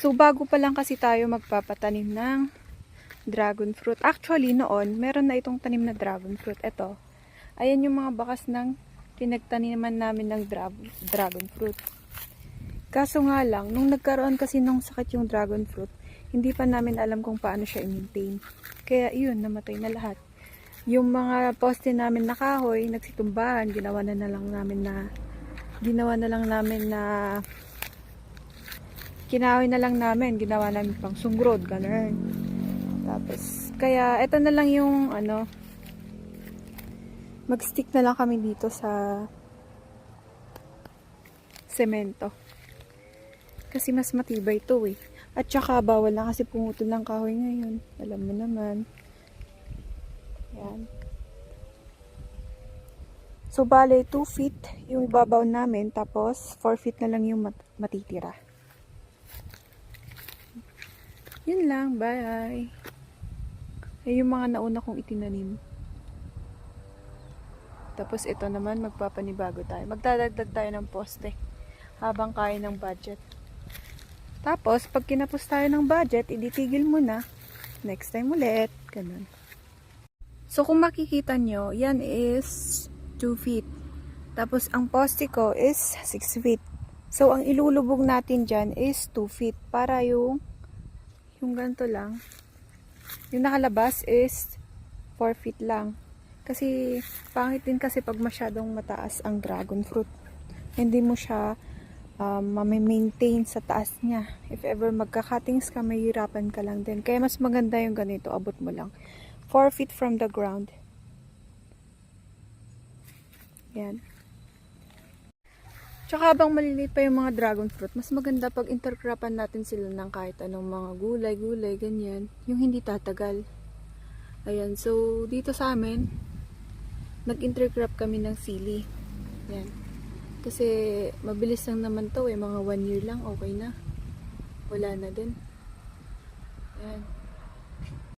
So, bago pa lang kasi tayo magpapatanim ng dragon fruit. Actually, noon, meron na itong tanim na dragon fruit. Ito. Ayan yung mga bakas ng pinagtaniman namin ng dragon fruit. Kaso nga lang, nung nagkaroon kasi nung sakit yung dragon fruit, hindi pa namin alam kung paano siya i-maintain. Kaya yun, namatay na lahat. Yung mga poste namin na kahoy, nagsitumbahan, ginawa na lang namin ginawa namin pang sungrod, ganun. Tapos, kaya, eto na lang yung, mag-stick na lang kami dito sa semento. Kasi mas matibay to eh. At saka, bawal na kasi pumutol ng kahoy ngayon. Alam mo naman. Yan. So, bale, 2 feet yung ibabaw namin. Tapos, 4 feet na lang yung matitira. Yun lang. Bye. Ay, yung mga nauna kong itinanim. Tapos, ito naman, magpapanibago tayo. Magdadagdag tayo ng poste. Habang kaya ng budget. Tapos, pag kinapos tayo ng budget, iditigil mo na. Next time ulit. Ganun. So, kung makikita nyo, yan is 2 feet. Tapos, ang poste ko is 6 feet. So, ang ilulubog natin dyan is 2 feet. Para yung ganito lang. Yung nakalabas is 4 feet lang. Kasi, pangit din kasi pag masyadong mataas ang dragon fruit. Hindi mo siya ma-maintain sa taas niya. If ever magka-cuttings ka, mahirapan ka lang din. Kaya mas maganda yung ganito, abot mo lang. 4 feet from the ground. Yan. Tsaka habang maliliit pa yung mga dragon fruit, mas maganda pag intercropan natin sila ng kahit anong mga gulay, ganyan. Yung hindi tatagal. Ayan, so dito sa amin, nag-intercrop kami ng sili. Yan. Kasi mabilis lang naman to eh, mga 1 year lang, okay na. Wala na din. Yan.